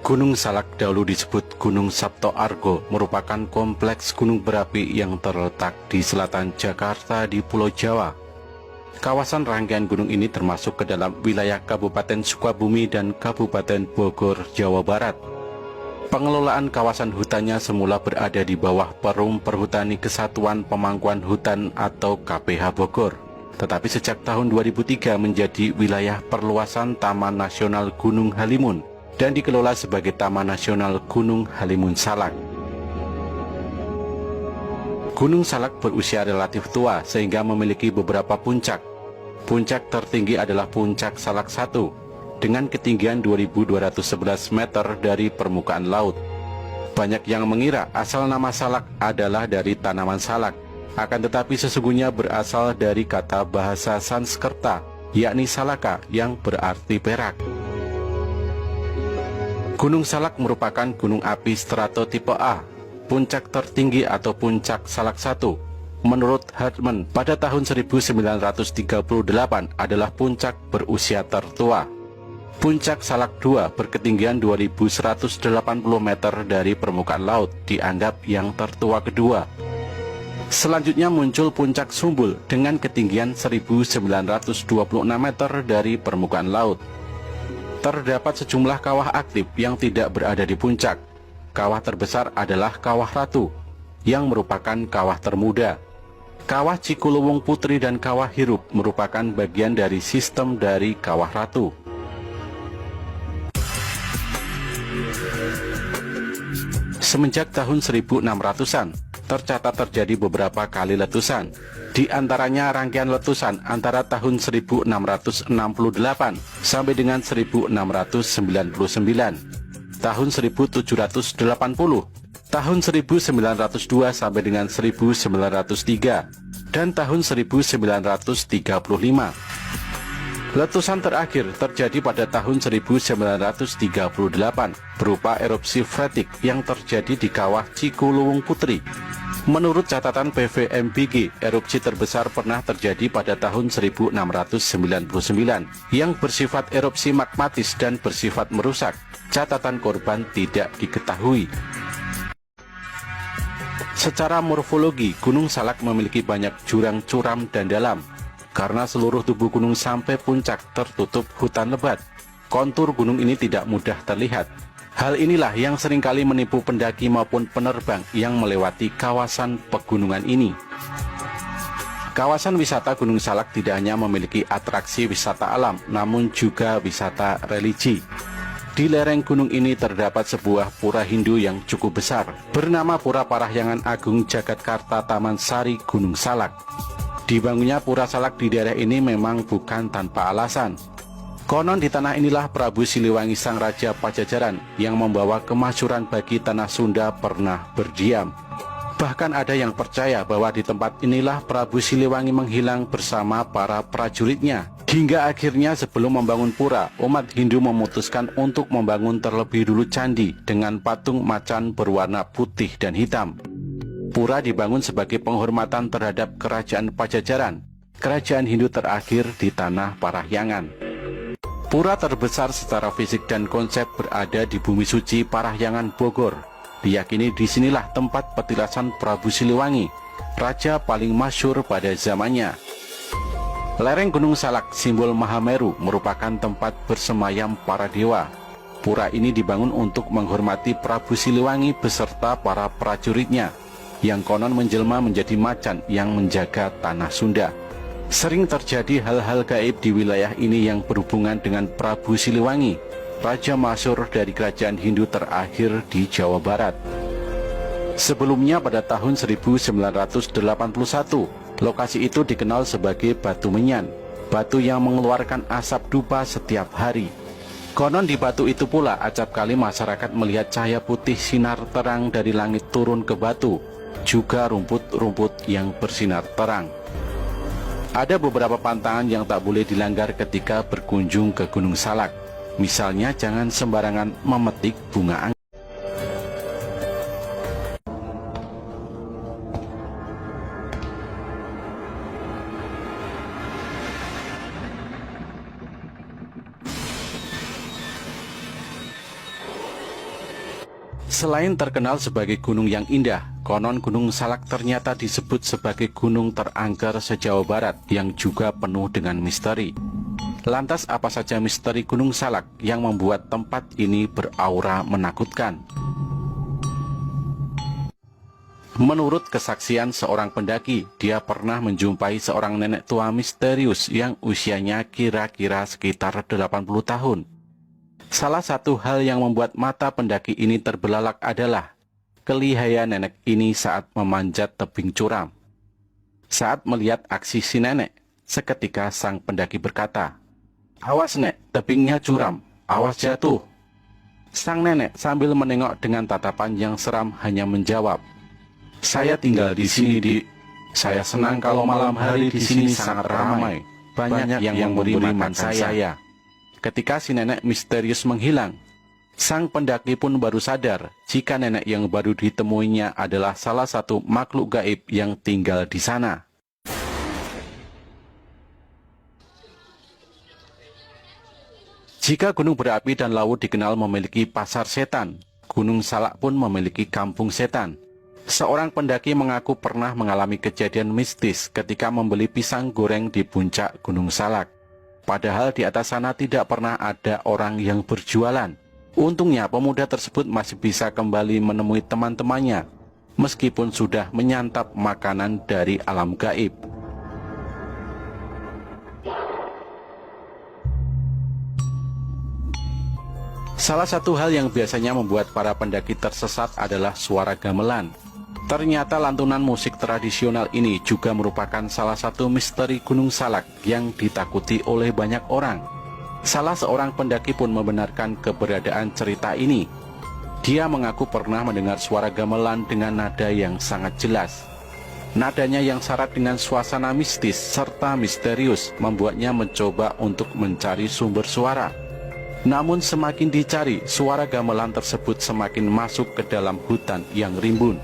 Gunung Salak dahulu disebut Gunung Sabto Argo, merupakan kompleks gunung berapi yang terletak di selatan Jakarta di Pulau Jawa. Kawasan rangkaian gunung ini termasuk ke dalam wilayah Kabupaten Sukabumi dan Kabupaten Bogor, Jawa Barat. Pengelolaan kawasan hutannya semula berada di bawah Perum Perhutani Kesatuan Pemangkuan Hutan atau KPH Bogor. Tetapi sejak tahun 2003 menjadi wilayah perluasan Taman Nasional Gunung Halimun dan dikelola sebagai Taman Nasional Gunung Halimun Salak. Gunung Salak berusia relatif tua sehingga memiliki beberapa puncak. Puncak tertinggi adalah Puncak Salak 1 dengan ketinggian 2.211 meter dari permukaan laut. Banyak yang mengira asal nama salak adalah dari tanaman salak, akan tetapi sesungguhnya berasal dari kata bahasa Sanskerta, yakni salaka yang berarti perak. Gunung Salak merupakan gunung api strato tipe A, puncak tertinggi atau Puncak Salak 1. Menurut Hartmann, pada tahun 1938 adalah puncak berusia tertua. Puncak Salak 2 berketinggian 2.180 meter dari permukaan laut, dianggap yang tertua kedua. Selanjutnya muncul Puncak Sumbul dengan ketinggian 1.926 meter dari permukaan laut. Terdapat sejumlah kawah aktif yang tidak berada di puncak. Kawah terbesar adalah Kawah Ratu, yang merupakan kawah termuda. Kawah Cikuluwung Putri dan Kawah Hirup merupakan bagian dari sistem dari Kawah Ratu. Semenjak tahun 1600-an, tercatat terjadi beberapa kali letusan. Di antaranya rangkaian letusan antara tahun 1668 sampai dengan 1699, tahun 1780, tahun 1902 sampai dengan 1903, dan tahun 1935. Letusan terakhir terjadi pada tahun 1938 berupa erupsi freatik yang terjadi di Kawah Cikuluwung Putri. Menurut catatan PVMBG, erupsi terbesar pernah terjadi pada tahun 1699 yang bersifat erupsi magmatis dan bersifat merusak. Catatan korban tidak diketahui. Secara morfologi, Gunung Salak memiliki banyak jurang curam dan dalam. Karena seluruh tubuh gunung sampai puncak tertutup hutan lebat, kontur gunung ini tidak mudah terlihat. Hal inilah yang seringkali menipu pendaki maupun penerbang yang melewati kawasan pegunungan ini. Kawasan wisata Gunung Salak tidak hanya memiliki atraksi wisata alam, namun juga wisata religi. Di lereng gunung ini terdapat sebuah pura Hindu yang cukup besar, bernama Pura Parahyangan Agung Jagatkarta Taman Sari Gunung Salak. Dibangunnya Pura Salak di daerah ini memang bukan tanpa alasan. Konon di tanah inilah Prabu Siliwangi Sang Raja Pajajaran yang membawa kemasyhuran bagi tanah Sunda pernah berdiam. Bahkan ada yang percaya bahwa di tempat inilah Prabu Siliwangi menghilang bersama para prajuritnya. Hingga akhirnya sebelum membangun pura, umat Hindu memutuskan untuk membangun terlebih dulu candi dengan patung macan berwarna putih dan hitam. Pura dibangun sebagai penghormatan terhadap kerajaan Pajajaran, kerajaan Hindu terakhir di tanah Parahyangan. Pura terbesar secara fisik dan konsep berada di Bumi Suci Parahyangan Bogor. Diyakini disinilah tempat petilasan Prabu Siliwangi, raja paling masyhur pada zamannya. Lereng Gunung Salak, simbol Mahameru, merupakan tempat bersemayam para dewa. Pura ini dibangun untuk menghormati Prabu Siliwangi beserta para prajuritnya, yang konon menjelma menjadi macan yang menjaga tanah Sunda. Sering terjadi hal-hal gaib di wilayah ini yang berhubungan dengan Prabu Siliwangi, raja masyhur dari kerajaan Hindu terakhir di Jawa Barat. Sebelumnya pada tahun 1981, lokasi itu dikenal sebagai Batu Menyan, batu yang mengeluarkan asap dupa setiap hari. Konon di batu itu pula acap kali masyarakat melihat cahaya putih sinar terang dari langit turun ke batu, juga rumput-rumput yang bersinar terang. Ada beberapa pantangan yang tak boleh dilanggar ketika berkunjung ke Gunung Salak. Misalnya jangan sembarangan memetik bunga anggrek. Selain terkenal sebagai gunung yang indah, konon Gunung Salak ternyata disebut sebagai gunung terangker se-Jawa Barat yang juga penuh dengan misteri. Lantas apa saja misteri Gunung Salak yang membuat tempat ini beraura menakutkan? Menurut kesaksian seorang pendaki, dia pernah menjumpai seorang nenek tua misterius yang usianya kira-kira sekitar 80 tahun. Salah satu hal yang membuat mata pendaki ini terbelalak adalah kelihaian nenek ini saat memanjat tebing curam. Saat melihat aksi si nenek, seketika sang pendaki berkata, "Awas nek, tebingnya curam, awas jatuh." Sang nenek sambil menengok dengan tatapan yang seram hanya menjawab, "Saya tinggal di sini, Dik. Saya senang kalau malam hari di sini sangat ramai. Banyak yang memberi makan saya." Ketika si nenek misterius menghilang, sang pendaki pun baru sadar jika nenek yang baru ditemuinya adalah salah satu makhluk gaib yang tinggal di sana. Jika gunung berapi dan laut dikenal memiliki pasar setan, Gunung Salak pun memiliki kampung setan. Seorang pendaki mengaku pernah mengalami kejadian mistis ketika membeli pisang goreng di puncak Gunung Salak. Padahal di atas sana tidak pernah ada orang yang berjualan. Untungnya pemuda tersebut masih bisa kembali menemui teman-temannya, meskipun sudah menyantap makanan dari alam gaib. Salah satu hal yang biasanya membuat para pendaki tersesat adalah suara gamelan. Ternyata lantunan musik tradisional ini juga merupakan salah satu misteri Gunung Salak yang ditakuti oleh banyak orang. Salah seorang pendaki pun membenarkan keberadaan cerita ini. Dia mengaku pernah mendengar suara gamelan dengan nada yang sangat jelas. Nadanya yang syarat dengan suasana mistis serta misterius membuatnya mencoba untuk mencari sumber suara. Namun semakin dicari, suara gamelan tersebut semakin masuk ke dalam hutan yang rimbun.